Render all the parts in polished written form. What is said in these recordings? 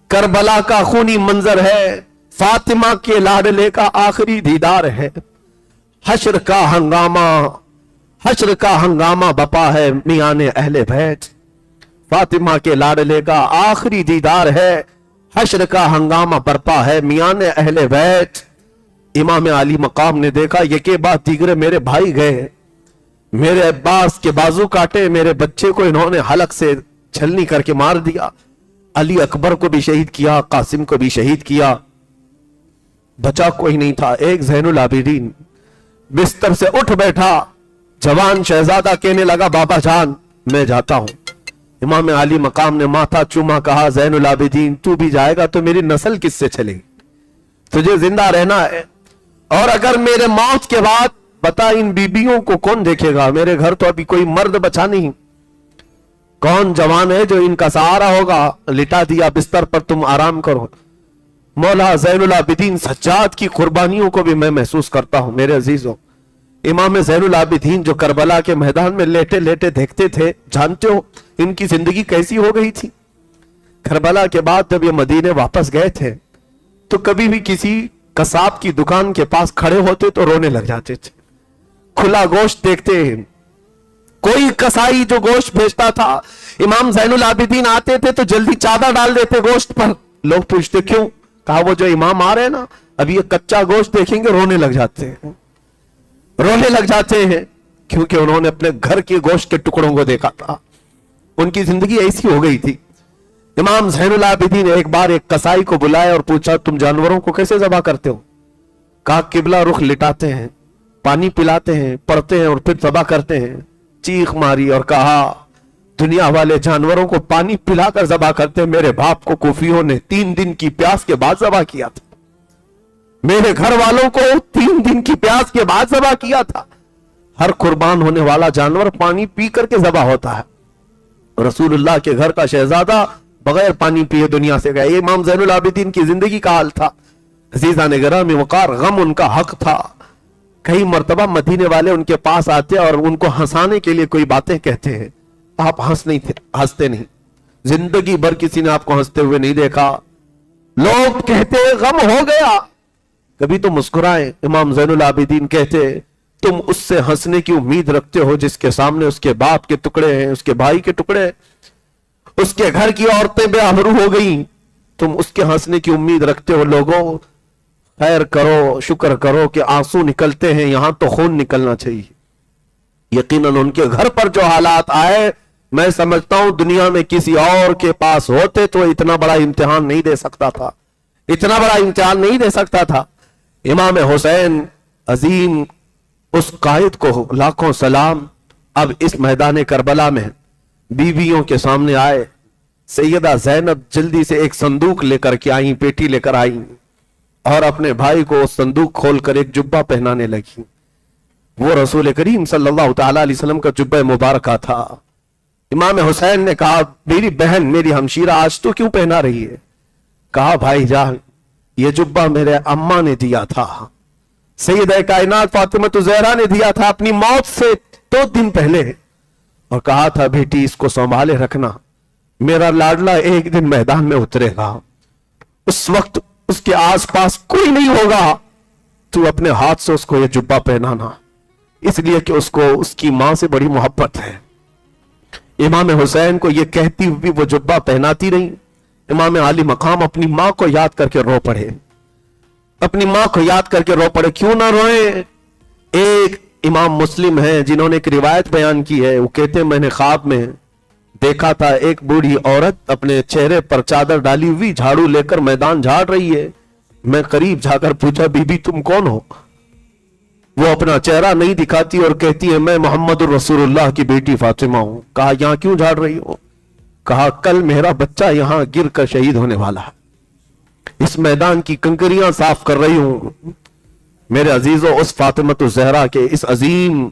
کربلا کا خونی منظر ہے، فاطمہ کے لاڈلے کا آخری دیدار ہے، حشر کا ہنگامہ بپا ہے میان اہل بیت، فاطمہ کے لاڈلے کا آخری دیدار ہے، حشر کا ہنگامہ برپا ہے میان اہل بیت۔ امام علی مقام نے دیکھا یکے بعد دیگرے میرے بھائی گئے، میرے عباس کے بازو کاٹے، میرے بچے کو انہوں نے حلق سے چھلنی کر کے مار دیا، علی اکبر کو بھی شہید کیا، قاسم کو بھی شہید کیا، بچا کوئی نہیں تھا۔ ایک زین العابدین بستر سے اٹھ بیٹھا، جوان شہزادہ کہنے لگا بابا جان میں جاتا ہوں۔ امام علی مقام نے ماتھا چوما، کہا زین العابدین تو بھی جائے گا تو میری نسل کس سے چلے گی؟ تجھے زندہ رہنا ہے، اور اگر میرے موت کے بعد بتا ان بیبیوں کو کون دیکھے گا؟ میرے گھر تو ابھی کوئی مرد بچا نہیں، کون جوان ہے جو ان کا سہارا ہوگا؟ لٹا دیا بستر پر، تم آرام کرو۔ مولا زین العابدین سجاد کی قربانیوں کو بھی میں محسوس کرتا ہوں میرے عزیزوں۔ امام زین العابدین جو کربلا کے میدان میں لیٹے لیٹے دیکھتے تھے، جانتے ہو ان کی زندگی کیسی ہو گئی تھی؟ کربلا کے بعد جب یہ مدینے واپس گئے تھے تو کبھی بھی کسی قصاب کی دکان کے پاس کھڑے ہوتے تو رونے لگ جاتے تھے، کھلا گوشت دیکھتے ہیں، کوئی قصائی جو گوشت بھیجتا تھا امام زین العابدین آتے تھے تو جلدی چادر ڈال دیتے گوشت پر۔ لوگ پوچھتے کیوں؟ کہا وہ جو امام آ رہے ہیں نا ابھی یہ کچا گوشت دیکھیں گے رونے لگ جاتے ہیں، کیونکہ انہوں نے اپنے گھر کے گوشت کے ٹکڑوں کو دیکھا تھا، ان کی زندگی ایسی ہو گئی تھی۔ امام زین العابدین نے ایک بار ایک قصائی کو بلایا اور پوچھا تم جانوروں کو کیسے ذبح کرتے ہو؟ کہا قبلہ رخ لٹاتے ہیں، پانی پلاتے ہیں، پڑھتے ہیں اور پھر ذبح کرتے ہیں۔ چیخ ماری اور کہا دنیا والے جانوروں کو پانی پلا کر ذبح کرتے، میرے باپ کو کوفیوں نے 3 دن کی پیاس کے بعد ذبح کیا تھا، میرے گھر والوں کو 3 دن کی پیاس کے بعد ذبح کیا تھا۔ ہر قربان ہونے والا جانور پانی پی کر کے ذبح ہوتا ہے، رسول اللہ کے گھر کا شہزادہ بغیر پانی پیے دنیا سے گیا۔ یہ امام زین العابدین کی زندگی کا حال تھا۔ عزیزان گرامی وقار، غم ان کا حق تھا۔ کئی مرتبہ مدینے والے ان کے پاس آتے اور ان کو ہنسانے کے لیے کوئی باتیں کہتے ہیں، آپ ہنستے نہیں، زندگی بھر کسی نے آپ کو ہنستے ہوئے نہیں دیکھا۔ لوگ کہتے غم ہو گیا، کبھی تو مسکرائیں۔ امام زین العابدین کہتے تم اس سے ہنسنے کی امید رکھتے ہو جس کے سامنے اس کے باپ کے ٹکڑے ہیں، اس کے بھائی کے ٹکڑے ہیں، اس کے گھر کی عورتیں بے آبرو ہو گئیں، تم اس کے ہنسنے کی امید رکھتے ہو۔ لوگوں خیر کرو، شکر کرو کہ آنسو نکلتے ہیں، یہاں تو خون نکلنا چاہیے۔ یقیناً ان کے گھر پر جو حالات آئے، میں سمجھتا ہوں دنیا میں کسی اور کے پاس ہوتے تو اتنا بڑا امتحان نہیں دے سکتا تھا۔ امام حسین عظیم اس قائد کو لاکھوں سلام۔ اب اس میدان کربلا میں بیویوں کے سامنے آئے، سیدہ زینب جلدی سے ایک صندوق لے کر کے آئیں، پیٹی لے کر آئیں اور اپنے بھائی کو صندوق کھول کر ایک جبہ پہنانے لگی۔ وہ رسول کریم صلی اللہ تعالی علیہ وسلم کا جبہ مبارکہ تھا۔ امام حسین نے کہا میری بہن، میری ہمشیرہ آج تو کیوں پہنا رہی ہے؟ کہا بھائی جان یہ جبہ میرے اماں نے دیا تھا، سیدہ کائنات فاطمہ الزہرا نے دیا تھا اپنی موت سے 2 دن پہلے، اور کہا تھا بیٹی اس کو سنبھالے رکھنا، میرا لاڈلا ایک دن میدان میں اترے گا، اس وقت اس کے آس پاس کوئی نہیں ہوگا، تو اپنے ہاتھ سے اس کو یہ جبہ پہنانا، اس لیے کہ اس کو اس کی ماں سے بڑی محبت ہے۔ امام حسین کو یہ کہتی ہوئی وہ جبہ پہناتی رہی۔ امام علی مقام اپنی ماں کو یاد کر کے رو پڑے، کیوں نہ روئیں؟ ایک امام مسلم ہیں جنہوں نے ایک روایت بیان کی ہے، وہ کہتے ہیں میں نے خواب میں دیکھا تھا ایک بوڑھی عورت اپنے چہرے پر چادر ڈالی ہوئی جھاڑو لے کر میدان جھاڑ رہی ہے۔ میں قریب جا کر پوچھا بی بی تم کون ہو؟ وہ اپنا چہرہ نہیں دکھاتی اور کہتی ہے میں محمد الرسول اللہ کی بیٹی فاطمہ ہوں۔ کہا یہاں کیوں جھاڑ رہی ہو؟ کہا کل میرا بچہ یہاں گر کر شہید ہونے والا ہے، اس میدان کی کنکریاں صاف کر رہی ہوں۔ میرے عزیزوں اس فاطمہ الزہرا کے اس عظیم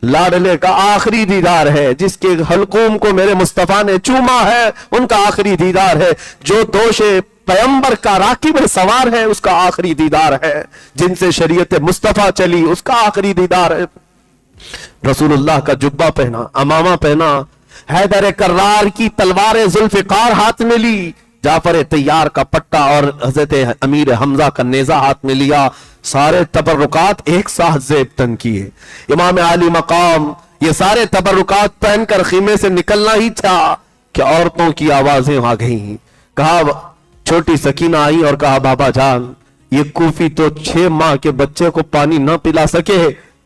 لاڈلے کا آخری دیدار ہے، جس کے حلقوم کو میرے مصطفیٰ نے چوما ہے، ان کا آخری دیدار ہے۔ جو دوش پیغمبر کا راکب سوار ہے اس کا آخری دیدار ہے، جن سے شریعت مصطفیٰ چلی اس کا آخری دیدار ہے۔ رسول اللہ کا جبہ پہنا، امامہ پہنا، حیدر کرار کی تلوار ذوالفقار ہاتھ میں لی، जाफर तैयार का पट्टा और हजरत अमीर हमजा का नेजा हाथ में लिया, सारे तबर्रुकात एक साथ जेब तन किए। इमाम आली मकाम ये सारे तबर्रुकात पहनकर खीमे से निकलना ही था कि औरतों की आवाजें आ गईं। कहा, छोटी सकीना आई और कहा, बाबा जान ये कूफी तो 6 माह के बच्चे को पानी न पिला सके,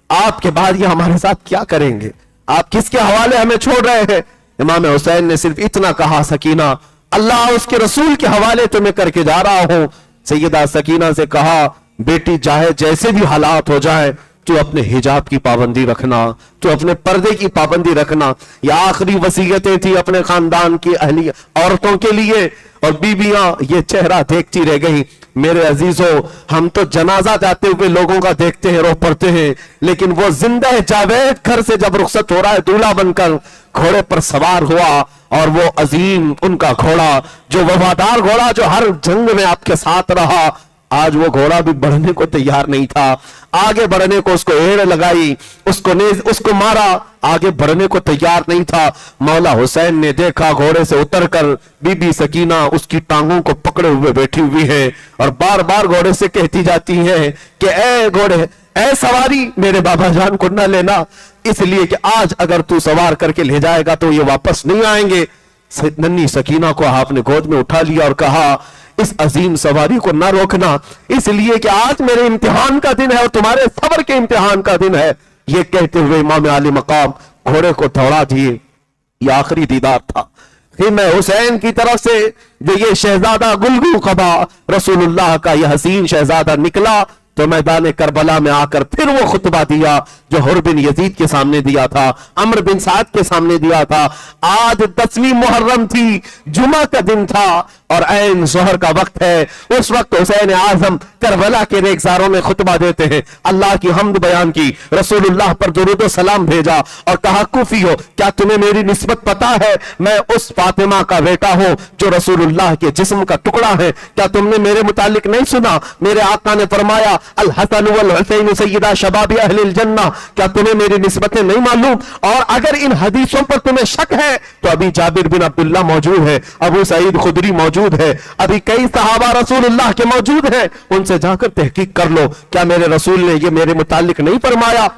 आपके बाद ये हमारे साथ क्या करेंगे, आप किसके हवाले हमें छोड़ रहे हैं। इमाम हुसैन ने सिर्फ इतना कहा, सकीना अल्लाह उसके रसूल के हवाले तुम्हें करके जा रहा हूं। सैयदा सकीना से कहा, बेटी चाहे जैसे भी हालात हो जाए तू अपने हिजाब की पाबंदी रखना, तू अपने पर्दे की पाबंदी रखना। ये आखिरी वसीयतें थी अपने खानदान की अहली औरतों के लिए। और बीबियां ये चेहरा देखती रह गई। मेरे अजीजों, हम तो जनाजा जाते हुए लोगों का देखते हैं, रो पड़ते हैं, लेकिन वो जिंदा जावेद घर से जब रुखसत हो रहा है दूल्हा बनकर, घोड़े पर सवार हुआ और वो अजीम उनका घोड़ा, जो वफादार घोड़ा जो हर जंग में आपके साथ रहा, आज वो घोड़ा भी बढ़ने को तैयार नहीं था। आगे बढ़ने को उसको एड़ लगाई, उसको मारा, आगे बढ़ने को तैयार नहीं था। मौला हुसैन ने देखा घोड़े से उतरकर बीबी सकीना उसकी टांगों को पकड़े हुए बैठी हुई है और बार बार घोड़े से कहती जाती है कि ए घोड़े, ए सवारी, मेरे बाबा जान को न लेना, इसलिए कि आज अगर तू सवार करके ले जाएगा तो ये वापस नहीं आएंगे। नन्ही सकीना को आपने गोद में उठा लिया और कहा, इस अजीम सवारी को ना रोकना, इसलिए कि आज मेरे इम्तिहान का दिन है और तुम्हारे सब्र के इम्तिहान का दिन है। ये कहते हुए इमाम आली मकाम घोड़े को दौड़ा दिए। ये आखिरी दीदार था खीमे हुसैन की तरफ से। जो ये शहजादा गुलगू कबा रसूलुल्लाह का ये हसीन शहजादा निकला तो मैदान करबला में आकर फिर वो खुतबा दिया जो हुर बिन यजीद के सामने दिया था, अम्र बिन साद के सामने दिया था। आज 10वीं मुहर्रम थी, जुमा का दिन था और ऐन जोहर का वक्त है। उस वक्त हुसैन आजम करबला के रेगजारों में खुतबा देते हैं, अल्लाह की हम्द बयान की, रसूलुल्लाह पर दुरूद व सलाम भेजा और कहा, कुफी हो, क्या तुम्हें मेरी निस्बत पता है? मैं उस फातिमा का बेटा हूं जो रसूलुल्लाह के जिस्म का टुकड़ा है। क्या तुमने मेरे मुतालिक नहीं सुना? मेरे आका ने फरमाया, अल हसन वल हुसैन सय्यदा शबाबी अहलिल जन्नह। क्या तुम्हें मेरी निस्बतें नहीं मालूम? और अगर इन हदीसों पर तुम्हें शक है तो अभी जाबिर बिन अब्दुल्लाह मौजूद है, अबू सईद खुदरी मौजूद है, अभी कई सहाबा रसूलुल्लाह के मौजूद हैं, उनसे जाकर तहकीक कर लो, क्या मेरे रसूल ने ये मेरे मुतालिक नहीं फरमाया?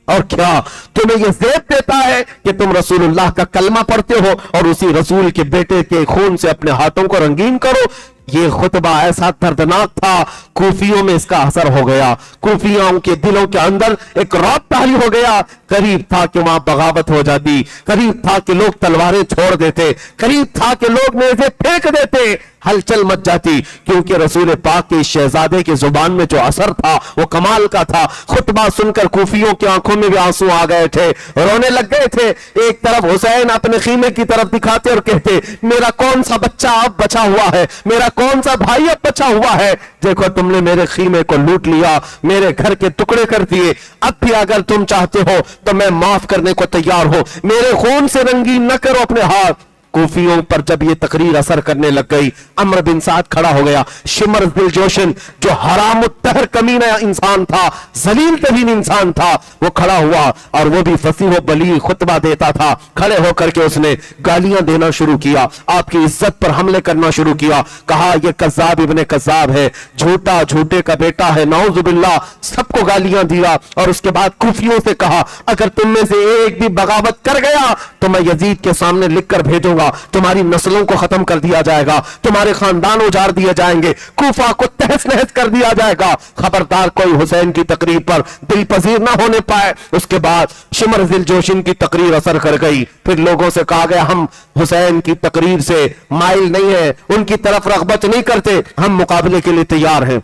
और क्या तुम्हें यह ज़ेब देता है कि तुम रसूलुल्लाह का कलमा पढ़ते हो और उसी रसूल के बेटे के खून से अपने हाथों को रंगीन करो? ये खुतबा ऐसा दर्दनाक था, कूफियों में इसका असर हो गया, कूफियों के दिलों के अंदर एक रौब तारी हो गया। करीब था कि वहां बगावत हो जाती, करीब था कि लोग तलवारें छोड़ देते, करीब था कि लोग नेज़े फेंक देते, हलचल मच जाती, क्योंकि रसूल पाक के शहजादे की जुबान में जो असर था वो कमाल का था। खुतबा सुनकर कूफियों की आंखों में भी आंसू आ गए थे, रोने लग गए थे। एक तरफ हुसैन अपने खीमे की तरफ दिखाते और कहते, मेरा कौन सा बच्चा अब बचा हुआ है, मेरा कौन सा भाई अब बचा हुआ है? देखो तुमने मेरे खीमे को लूट लिया, मेरे घर के टुकड़े कर दिए, अब भी अगर तुम चाहते हो तो मैं माफ करने को तैयार हूं, मेरे खून से रंगीन न करो अपने हाथ। कूफियों पर जब ये तकरीर असर करने लग गई, अम्र बिन साद खड़ा हो गया। शिमर दिल जोशन जो हराम तहर कमीना इंसान था, जलील तरीन इंसान था, वो खड़ा हुआ और वो भी फसीह बली खुतबा देता था। खड़े होकर के उसने गालियां देना शुरू किया, आपकी इज्जत पर हमले करना शुरू किया। कहा ये कज़्ज़ाब इब्ने कज़्ज़ाब है, झूठा झूठे का बेटा है, नाउज़ुबिल्लाह, सबको गालियां दिया। और उसके बाद कूफियों से कहा, अगर तुम में से एक भी बगावत कर गया तो मैं यजीद के सामने लिख कर भेजूंगा, तुम्हारी नस्लों को खत्म कर दिया जाएगा, तुम्हारे खानदान उजाड़ दिए जाएंगे, कूफा को तहस नहस कर दिया जाएगा। खबरदार कोई हुसैन की तकरीर पर दिल पजीर ना होने पाए। उसके बाद शिमर दिल जोशिन की तकरीर असर कर गई। फिर लोगों से कहा गया, हम हुसैन की तकरीर से माइल नहीं है, उनकी तरफ रगबत नहीं करते, हम मुकाबले के लिए तैयार हैं।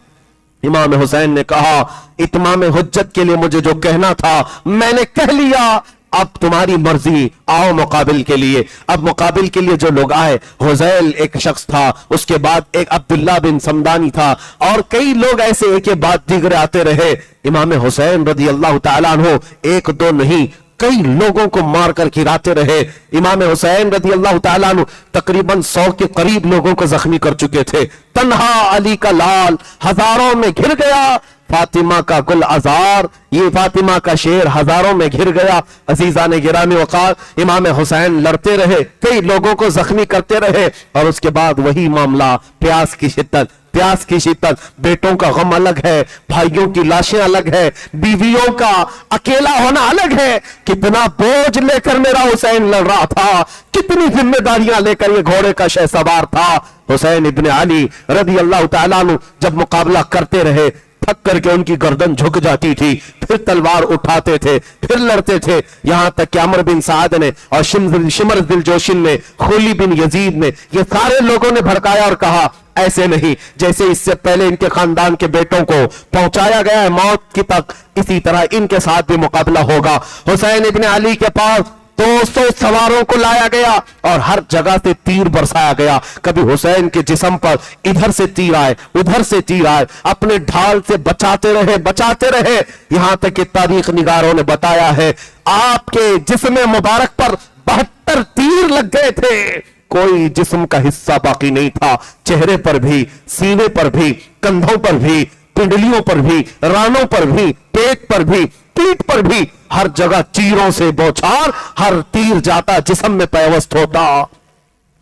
इमाम हुसैन ने कहा, इत्माम हुज्जत के लिए मुझे जो कहना था मैंने कह लिया, अब तुम्हारी मर्जी, आओ मुकाबिल के लिए। अब मुकाबिल के लिए जो लोग आए, हुजैल एक शख्स था, उसके बाद एक अब्दुल्ला बिन समदानी था और कई लोग ऐसे एक के बाद दीगरे आते रहे। इमाम हुसैन रज़ी अल्लाह तआला अन्हु एक दो नहीं कई लोगों को मारकर गिराते रहे। इमाम हुसैन रज़ी अल्लाह तआला अन्हु तकरीबन 100 के करीब लोगों को जख्मी कर चुके थे। तन्हा अली का लाल हजारों में घिर गया। फातिमा का गुल अजार, ये फातिमा का शेर हजारों में घिर गया। अजीजा ने गिरामी वकार, इमाम हुसैन लड़ते रहे, कई लोगों को जख्मी करते रहे, और उसके बाद वही मामला, प्यास की शिद्दत, प्यास की शिद्दत, बेटों का गम अलग है, भाइयों की लाशें अलग है, बीवियों का अकेला होना अलग है। कितना बोझ लेकर मेरा हुसैन लड़ रहा था, कितनी जिम्मेदारियां लेकर ये घोड़े का शहसवार था। हुसैन इब्ने अली रज़ी अल्लाह तआला अन्हु जब मुकाबला करते रहे, थक करके उनकी गर्दन झुक जाती थी, फिर तलवार उठाते थे, फिर लड़ते थे, यहां तक कि अमर बिन साद ने और शिमर दिलजोशिन ने, खुली बिन यजीद ने, ये सारे लोगों ने भड़काया और कहा ऐसे नहीं, जैसे इससे पहले इनके खानदान के बेटों को पहुंचाया गया है मौत की तक, इसी तरह इनके साथ भी मुकाबला होगा। हुसैन इब्ने अली के पास 200 सवारों को लाया गया और हर जगह से तीर बरसाया गया। कभी हुसैन के जिस्म पर इधर से तीर आए, उधर से तीर आए, अपने ढाल से बचाते रहे, यहां तक कि तारीख निगारों ने बताया है आपके जिस्म मुबारक पर 72 तीर लग गए थे, कोई जिस्म का हिस्सा बाकी नहीं था, चेहरे पर भी, सीने पर भी, कंधों पर भी, पिंडलियों पर भी, रानों पर भी, पेट पर भी, पीठ पर भी, हर जगह तीरों से बौछार, हर तीर जाता जिस्म में पैवस्त होता,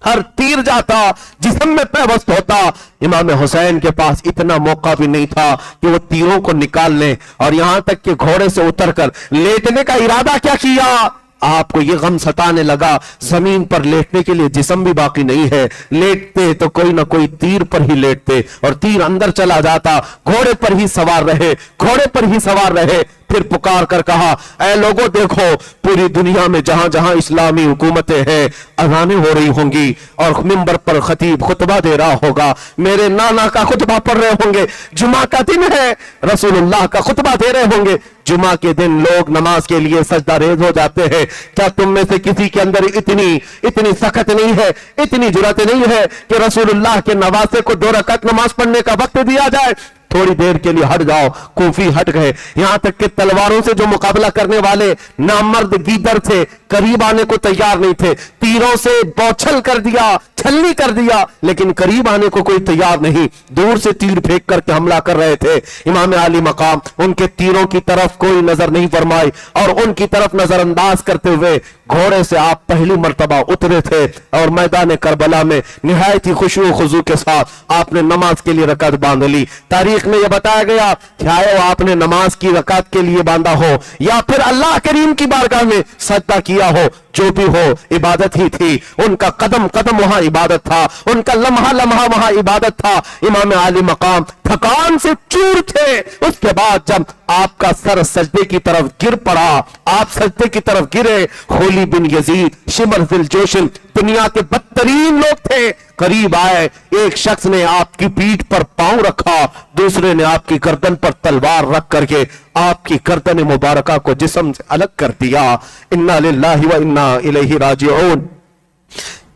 हर तीर जाता जिस्म में पैवस्त होता। इमाम हुसैन के पास इतना मौका भी नहीं था कि वो तीरों को निकाल लें, और यहां तक कि घोड़े से उतरकर लेटने का इरादा क्या किया, आपको ये गम सताने लगा जमीन पर लेटने के लिए जिस्म भी बाकी नहीं है, लेटते तो कोई ना कोई तीर पर ही लेटते और तीर अंदर चला जाता, घोड़े पर ही सवार रहे, फिर पुकार कर कहा ऐ लोगों देखो, पूरी दुनिया में जहां जहां इस्लामी हुकूमतें हैं अज़ानें हो रही होंगी और मिंबर पर खतीब खुतबा दे रहा होगा, मेरे नाना का खुतबा पढ़ रहे होंगे, जुमा का दिन है, रसूलुल्लाह का खुतबा दे रहे होंगे, जुमा के दिन लोग नमाज के लिए सजदा रेज हो जाते हैं। क्या तुम में से किसी के अंदर इतनी सख्त नहीं है, इतनी जुर्रत नहीं है कि रसूलुल्लाह के नवासे को 2 रकात नमाज पढ़ने का वक्त दिया जाए? थोड़ी देर के लिए हट जाओ। कूफी हट गए, यहां तक कि तलवारों से जो मुकाबला करने वाले नामर्द गीदर थे, करीब आने को तैयार नहीं थे, तीरों से बौछल कर दिया, छलनी कर दिया, लेकिन करीब आने को कोई तैयार नहीं, दूर से तीर फेंक करके हमला कर रहे थे। इमाम आली मकाम उनके तीरों की तरफ कोई नजर नहीं फरमाई और उनकी तरफ नजरअंदाज करते हुए घोड़े से आप पहली मर्तबा उतरे थे और मैदान करबला में निहायत ही खुशू खुजू के साथ आपने नमाज के लिए रकात बांध ली। तारीख में यह बताया गया, चाहे आपने नमाज की रकात के लिए बांधा हो या फिर अल्लाह करीम की बारगाह में सजदा किया हो, जो भी हो इबादत ही थी, उनका कदम कदम वहां इबादत था, उनका लम्हा लम्हा वहां इबादत था। इमाम आली मकाम थकान से चूर थे। उसके बाद जब आपका सर सजदे की तरफ गिर पड़ा, आप सजदे की तरफ गिरे, खुली बिन यजीद, शिमर दिलजोशिन दुनिया के बदतरीन लोग थे, करीब आए, एक शख्स ने आपकी पीठ पर पांव रखा, दूसरे ने आपकी गर्दन पर तलवार रख करके आपकी गर्दन मुबारका को जिस्म से अलग कर दिया। इन्ना लिल्लाहि व इन्ना इलैहि राजिऊन।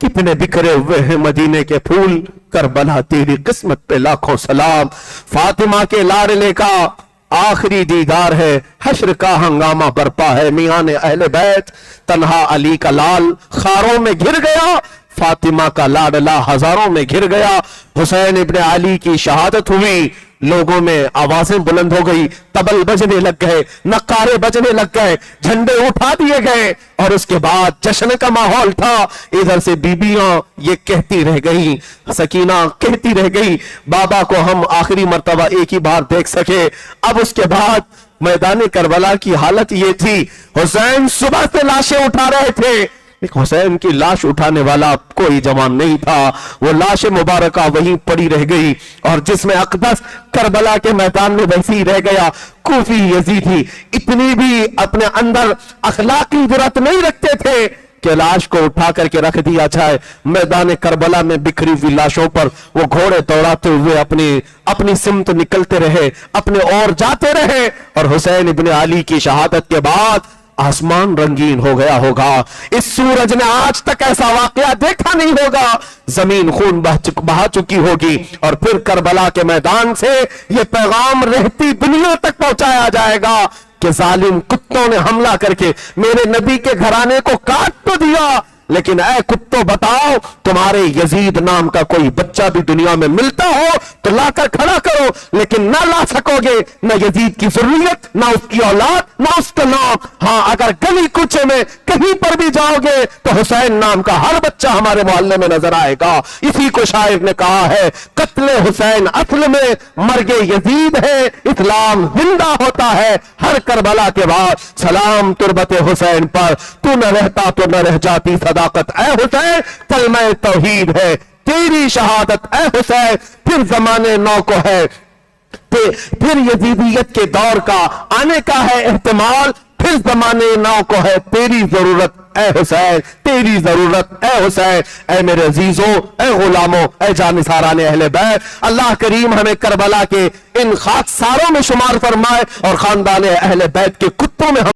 कितने बिखरे हुए हैं मदीने के फूल, करबला तेरी किस्मत पे लाखों सलाम। फातिमा के लाडले का आखिरी दीदार है, हश्र का हंगामा बरपा है, मियां ने अहले बैत, तन्हा अली का लाल खारों में घिर गया, फातिमा का लाडला हजारों में घिर गया। हुसैन इब्ने अली की शहादत हुई, लोगों में आवाजें बुलंद हो गई, तबल बजने लग गए, नक्कारे बजने लग गए, झंडे उठा दिए गए और उसके बाद जश्न का माहौल था। इधर से बीबियां ये कहती रह गई, सकीना कहती रह गई, बाबा को हम आखिरी मर्तबा एक ही बार देख सके। अब उसके बाद मैदान करबला की हालत ये थी, हुसैन सुबह से लाशें उठा रहे थे, हुसैन की लाश उठाने वाला कोई जवान नहीं था, वो लाश मुबारका वहीं पड़ी रह गई और जिसमें अकदस करबला के मैदान में वैसी ही रह गया। कूफी यजीदी इतनी भी अपने अंदर अखलाकी जुर्रत नहीं रखते थे कि लाश को उठा करके रख दिया जाए। मैदान करबला में बिखरी हुई लाशों पर वो घोड़े दौड़ाते हुए अपनी सिमत निकलते रहे, अपने और जाते रहे और हुसैन इब्ने अली की शहादत के बाद आसमान रंगीन हो गया होगा। इस सूरज ने आज तक ऐसा वाकया देखा नहीं होगा, जमीन खून बहा चुकी होगी और फिर करबला के मैदान से यह पैगाम रहती दुनिया तक पहुंचाया जाएगा कि जालिम कुत्तों ने हमला करके मेरे नबी के घराने को काट तो दिया, لیکن اے کتوں بتاؤ تمہارے یزید نام کا کوئی بچہ بھی دنیا میں ملتا ہو تو لا کر کھڑا کرو، لیکن نہ لا سکو گے نہ یزید کی ضروریت، نہ اس کی اولاد، نہ اس کا نام۔ ہاں اگر گلی کوچے میں کہیں پر بھی جاؤ گے تو حسین نام کا ہر بچہ ہمارے محلے میں نظر آئے گا۔ اسی کو شاعر نے کہا ہے قتل حسین اصل میں مرگ یزید ہے، اسلام زندہ ہوتا ہے ہر کربلا کے بعد۔ سلام تربت حسین پر، تو نہ رہتا تو نہ رہ جاتی صداقت اے حسین، کلمہ توحید ہے تیری شہادت اے حسین، پھر زمانے نو کو ہے، پھر یزیدیت کے دور کا آنے کا ہے احتمال، پھر زمانے نو کو ہے تیری ضرورت اے حسین، تیری ضرورت اے حسین۔ اے میرے عزیزوں، اے غلاموں، اے جانثاران اہل بیت، اللہ کریم ہمیں کربلا کے ان خاکساروں میں شمار فرمائے اور خاندان اہل بیت کے کتوں میں